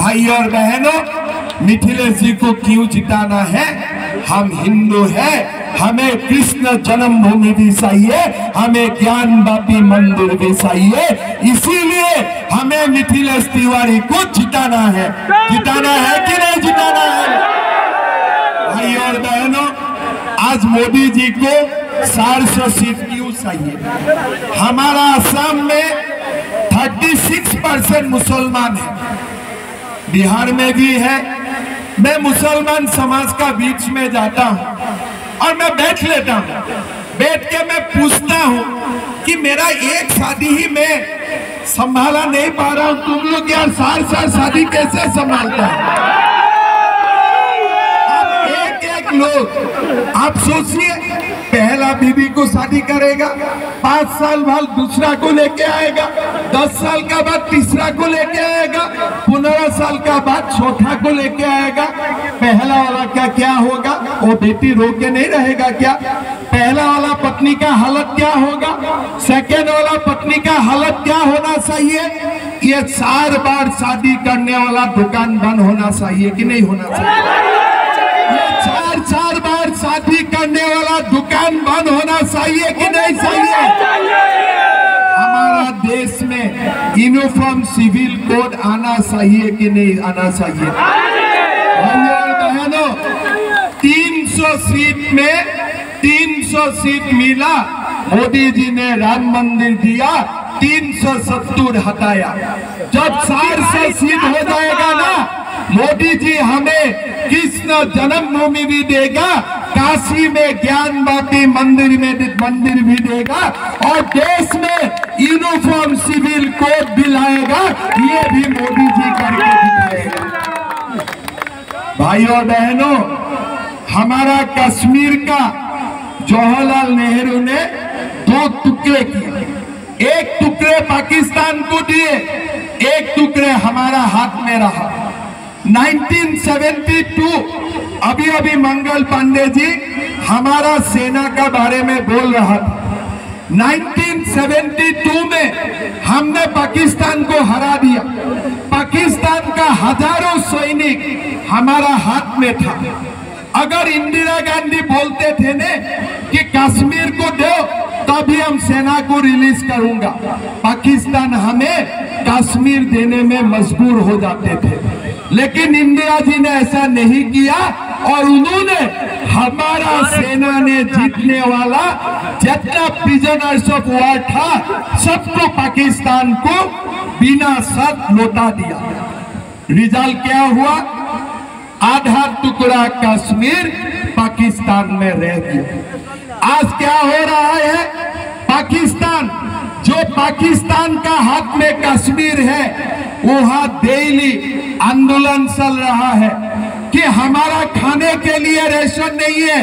भाई और बहनों, मिथिलेश जी को क्यों जिताना है? हम हिंदू हैं, हमें कृष्ण जन्मभूमि भी चाहिए, हमें ज्ञानवापी मंदिर भी चाहिए, इसीलिए हमें मिथिलेश तिवारी को जिताना है। जिताना है कि नहीं जिताना है? भाई और बहनों, आज मोदी जी को 400 सीट क्यों चाहिए? हमारा असम में 36% मुसलमान है, बिहार में भी है। मैं मुसलमान समाज का बीच में जाता हूं और मैं बैठ लेता हूं, बैठ के मैं पूछता हूं कि मेरा एक शादी ही मैं संभाला नहीं पा रहा हूं, तुम लोग यार 4 शादी कैसे संभालते हैं? एक लोग आप सोचिए, पहला बीवी को शादी करेगा, 5 साल बाद दूसरा को लेके आएगा, 10 साल का बाद तीसरा को लेके आएगा, 15 साल का बाद चौथा को लेके आएगा। पहला वाला क्या होगा? वो बेटी रो के नहीं रहेगा क्या? पहला वाला पत्नी का हालत क्या होगा? सेकेंड वाला पत्नी का हालत क्या होना चाहिए? ये 4 बार शादी करने वाला दुकान बंद होना चाहिए कि नहीं होना चाहिए? ये 4 बार शादी करने वाला दुकान बंद होना चाहिए कि नहीं चाहिए? हमारा देश में यूनिफॉर्म सिविल कोड आना चाहिए कि नहीं आना चाहिए? भाइयों और बहनों, 300 सीट में 300 सीट मिला, मोदी जी ने राम मंदिर दिया, 370 हटाया। जब 400 सीट हो जाएगा ना, मोदी जी हमें कृष्ण जन्मभूमि भी देगा, काशी में ज्ञानवापी मंदिर भी देगा, और देश में यूनिफॉर्म सिविल कोड भी लाएगा। ये भी मोदी जी करके दिखाएगा। भाइयों और बहनों, हमारा कश्मीर का जवाहरलाल नेहरू ने 2 टुकड़े किए, एक टुकड़े पाकिस्तान को दिए, एक टुकड़े हमारा हाथ में रहा। 1972 अभी मंगल पांडे जी हमारा सेना का बारे में बोल रहा था। 1972 में हमने पाकिस्तान को हरा दिया। पाकिस्तान का हजारों सैनिक हमारा हाथ में था। अगर इंदिरा गांधी बोलते थे ने कि कश्मीर को दो, तभी हम सेना को रिलीज करूंगा, पाकिस्तान हमें कश्मीर देने में मजबूर हो जाते थे। लेकिन इंदिरा जी ने ऐसा नहीं किया, और उन्होंने हमारा सेना ने जीतने वाला जितना प्रिजनर्स ऑफ वॉर था, सबको पाकिस्तान को बिना शर्त लौटा दिया। रिजल्ट क्या हुआ? आधा टुकड़ा कश्मीर पाकिस्तान में रह गया। आज क्या हो रहा है? पाकिस्तान, जो पाकिस्तान का हाथ में कश्मीर है, वहां डेली आंदोलन चल रहा है कि हमारा खाने के लिए रेशन नहीं है,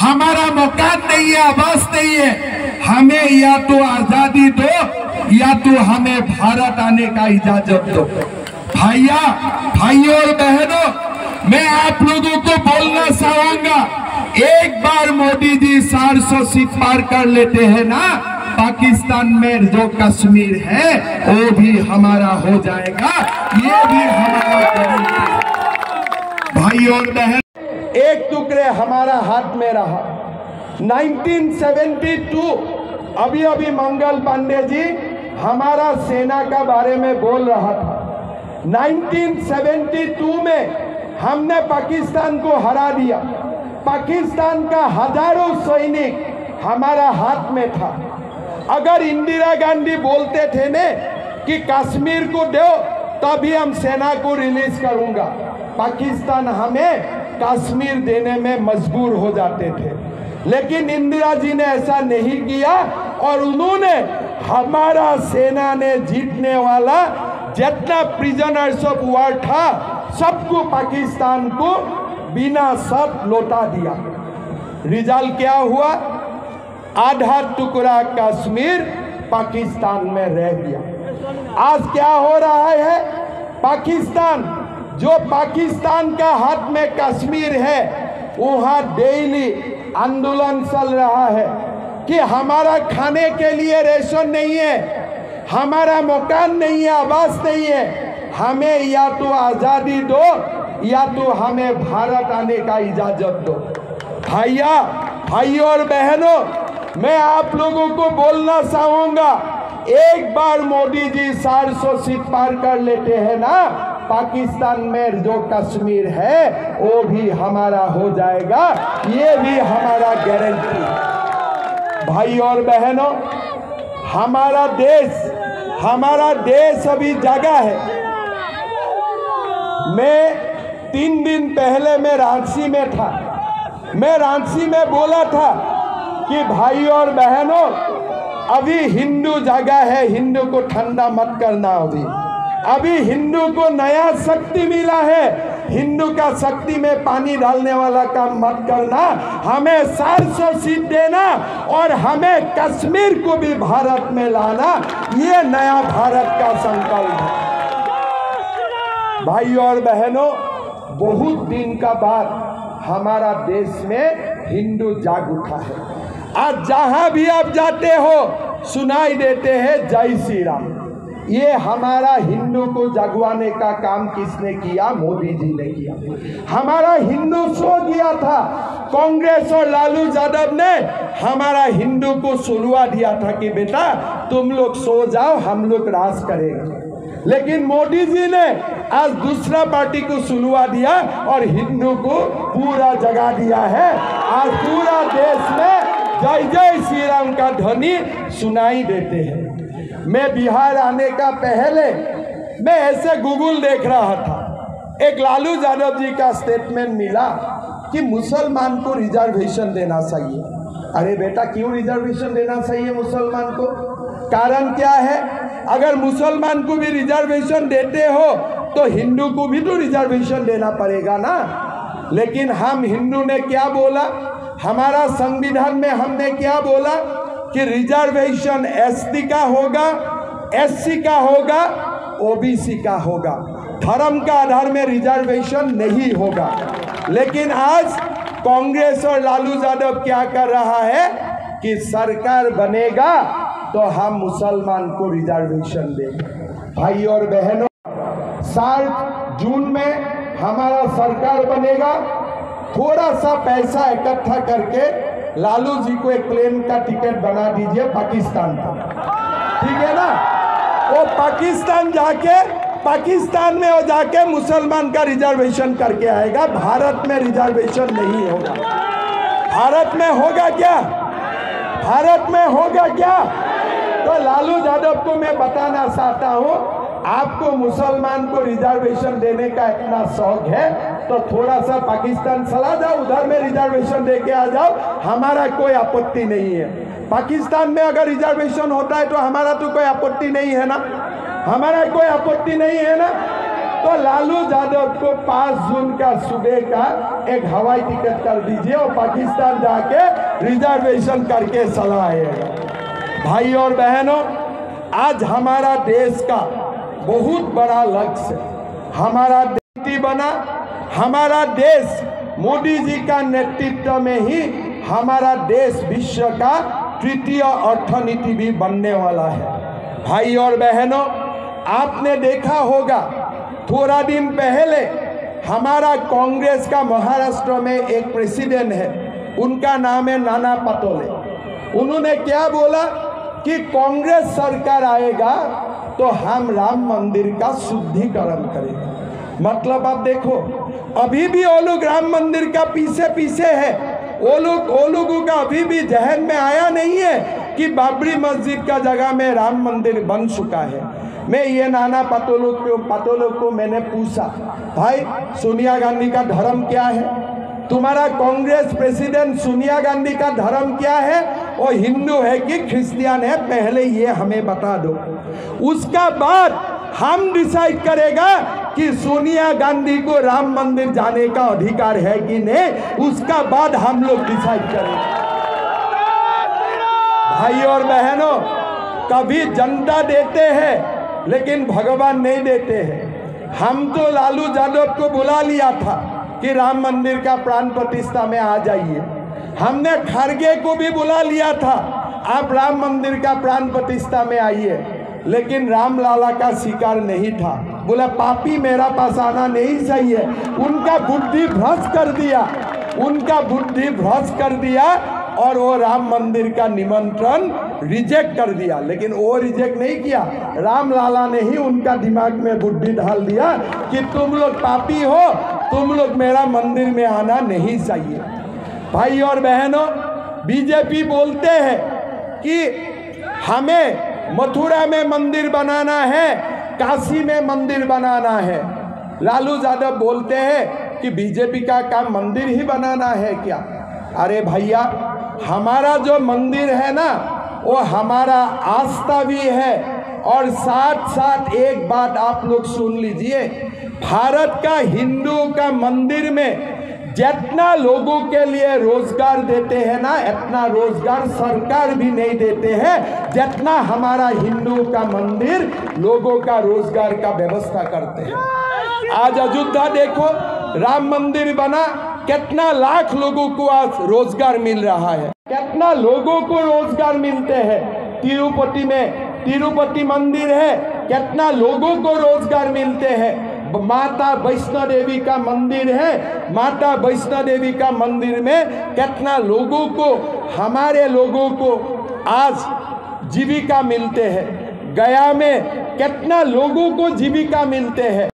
हमारा मकान नहीं है, आवास नहीं है, हमें या तो आजादी दो या तो हमें भारत आने का इजाजत दो। भाइयों और बहनों, मैं आप लोगों को बोलना चाहूंगा, एक बार मोदी जी 400 सीट पार कर लेते हैं ना, पाकिस्तान में जो कश्मीर है वो भी हमारा हो जाएगा। ये भी हमारा। भाई और बहन, एक टुकड़े हमारा हाथ में रहा। 1972 अभी मंगल पांडे जी हमारा सेना का बारे में बोल रहा था। 1972 में हमने पाकिस्तान को हरा दिया। पाकिस्तान का हजारों सैनिक हमारा हाथ में था। अगर इंदिरा गांधी बोलते थे ने कि कश्मीर को दो, तभी हम सेना को रिलीज करूंगा, पाकिस्तान हमें कश्मीर देने में मजबूर हो जाते थे। लेकिन इंदिरा जी ने ऐसा नहीं किया, और उन्होंने हमारा सेना ने जीतने वाला जितना प्रिजनर्स ऑफ वॉर था, सबको पाकिस्तान को बिना शर्त लौटा दिया। रिजल्ट क्या हुआ? आधा टुकड़ा कश्मीर पाकिस्तान में रह गया। आज क्या हो रहा है? पाकिस्तान, जो पाकिस्तान का हाथ में कश्मीर है, वहां डेली आंदोलन चल रहा है कि हमारा खाने के लिए रेशन नहीं है, हमारा मकान नहीं है, आवास नहीं है, हमें या तो आज़ादी दो या तो हमें भारत आने का इजाज़त दो। भाइयों और बहनों, मैं आप लोगों को बोलना चाहूँगा, एक बार मोदी जी 400 सीट पार कर लेते हैं ना, पाकिस्तान में जो कश्मीर है वो भी हमारा हो जाएगा, ये भी हमारा गारंटी। भाइयों और बहनों, हमारा देश अभी जगह है। मैं 3 दिन पहले मैं रांची में था। मैं रांची में बोला था कि भाइयों और बहनों, अभी हिंदू जगह है, हिंदू को ठंडा मत करना। अभी हिंदू को नया शक्ति मिला है, हिंदू का शक्ति में पानी डालने वाला काम मत करना। हमें 400 सीट देना और हमें कश्मीर को भी भारत में लाना, ये नया भारत का संकल्प है। भाइयों और बहनों, बहुत दिन का बाद हमारा देश में हिंदू जाग उठा है। आज जहां भी आप जाते हो सुनाई देते हैं जय श्री राम। ये हमारा हिंदू को जगवाने का काम किसने किया? मोदी जी ने किया। हमारा हिंदू सो गया था। कांग्रेस और लालू यादव ने हमारा हिंदू को सुलवा दिया था कि बेटा तुम लोग सो जाओ, हम लोग राज करेंगे। लेकिन मोदी जी ने आज दूसरा पार्टी को सुलवा दिया और हिंदू को पूरा जगा दिया है। आज पूरा देश में जय जय श्री राम का ध्वनि सुनाई देते हैं। मैं बिहार आने का पहले मैं ऐसे गूगल देख रहा था, एक लालू यादव जी का स्टेटमेंट मिला कि मुसलमान को रिजर्वेशन देना चाहिए। अरे बेटा, क्यों रिजर्वेशन देना चाहिए मुसलमान को? कारण क्या है? अगर मुसलमान को भी रिजर्वेशन देते हो तो हिंदू को भी तो रिजर्वेशन देना पड़ेगा ना। लेकिन हम हिंदू ने क्या बोला? हमारा संविधान में हमने क्या बोला कि रिजर्वेशन एसटी का होगा, एससी का होगा, ओबीसी का होगा, धर्म का आधार में रिजर्वेशन नहीं होगा। लेकिन आज कांग्रेस और लालू यादव क्या कर रहा है कि सरकार बनेगा तो हम मुसलमान को रिजर्वेशन देंगे। भाई और बहनों, 7 जून में हमारा सरकार बनेगा। थोड़ा सा पैसा इकट्ठा करके लालू जी को एक प्लेन का टिकट बना दीजिए पाकिस्तान का, ठीक है ना? वो पाकिस्तान में वो जाके मुसलमान का रिजर्वेशन करके आएगा। भारत में रिजर्वेशन नहीं होगा। भारत में होगा क्या? भारत में होगा क्या? तो लालू यादव को मैं बताना चाहता हूँ, आपको मुसलमान को रिजर्वेशन देने का इतना शौक है तो थोड़ा सा पाकिस्तान चला जाओ, उधर में रिजर्वेशन दे के आ जाओ, हमारा कोई आपत्ति नहीं है। पाकिस्तान में अगर रिजर्वेशन होता है तो हमारा तो कोई आपत्ति नहीं है ना, हमारा कोई आपत्ति नहीं है ना। तो लालू यादव को 5 जून का सुबह का एक हवाई टिकट कर दीजिए और पाकिस्तान जाके रिजर्वेशन करके चला आएगा। भाई और बहनों, आज हमारा देश का बहुत बड़ा लक्ष्य, हमारा नीति बना। हमारा देश मोदी जी का नेतृत्व में ही हमारा देश विश्व का तृतीय अर्थनीति भी बनने वाला है। भाई और बहनों, आपने देखा होगा थोड़ा दिन पहले हमारा कांग्रेस का महाराष्ट्र में एक प्रेसिडेंट है, उनका नाम है नाना पटोले। उन्होंने क्या बोला कि कांग्रेस सरकार आएगा तो हम राम मंदिर का शुद्धिकरण करेंगे। मतलब आप देखो, अभी भी वो लोग राम मंदिर का पीछे है। वो लोगों का अभी भी जहन में आया नहीं है कि बाबरी मस्जिद का जगह में राम मंदिर बन चुका है। मैं ये नाना पटोले को मैंने पूछा, भाई सोनिया गांधी का धर्म क्या है? तुम्हारा कांग्रेस प्रेसिडेंट सोनिया गांधी का धर्म क्या है? वो हिंदू है कि क्रिश्चियन है? पहले ये हमें बता दो, उसका बाद हम डिसाइड करेगा कि सोनिया गांधी को राम मंदिर जाने का अधिकार है कि नहीं, उसका बाद हम लोग डिसाइड करेंगे। भाई और बहनों, कभी जनता देते हैं लेकिन भगवान नहीं देते हैं। हम तो लालू यादव को बुला लिया था कि राम मंदिर का प्राण प्रतिष्ठा में आ जाइए। हमने खड़गे को भी बुला लिया था, आप राम मंदिर का प्राण प्रतिष्ठा में आइए, लेकिन राम लाला का शिकार नहीं था। बोला पापी मेरा पास आना नहीं चाहिए। उनका बुद्धि भ्रष्ट कर दिया, उनका बुद्धि भ्रष्ट कर दिया और वो राम मंदिर का निमंत्रण रिजेक्ट कर दिया। लेकिन वो रिजेक्ट नहीं किया, राम लाला ने ही उनका दिमाग में बुद्धि डाल दिया कि तुम लोग पापी हो, तुम लोग मेरा मंदिर में आना नहीं चाहिए। भाई और बहनों, बीजेपी बोलते हैं कि हमें मथुरा में मंदिर बनाना है, काशी में मंदिर बनाना है। लालू यादव बोलते हैं कि बीजेपी का काम मंदिर ही बनाना है क्या? अरे भैया, हमारा जो मंदिर है ना, वो हमारा आस्था भी है। और साथ साथ एक बात आप लोग सुन लीजिए, भारत का हिंदू का मंदिर में जितना लोगों के लिए रोजगार देते हैं ना, इतना रोजगार सरकार भी नहीं देते हैं जितना हमारा हिंदू का मंदिर लोगों का रोजगार का व्यवस्था करते हैं। आज अयोध्या देखो, राम मंदिर बना, कितना लाख लोगों को आज रोजगार मिल रहा है, कितना लोगों को रोजगार मिलते हैं। तिरुपति में तिरुपति मंदिर है, कितना लोगों को रोजगार मिलते हैं। माता वैष्णो देवी का मंदिर है, माता वैष्णो देवी का मंदिर में कितना लोगों को, हमारे लोगों को आज जीविका मिलते हैं। गया में कितना लोगों को जीविका मिलते हैं।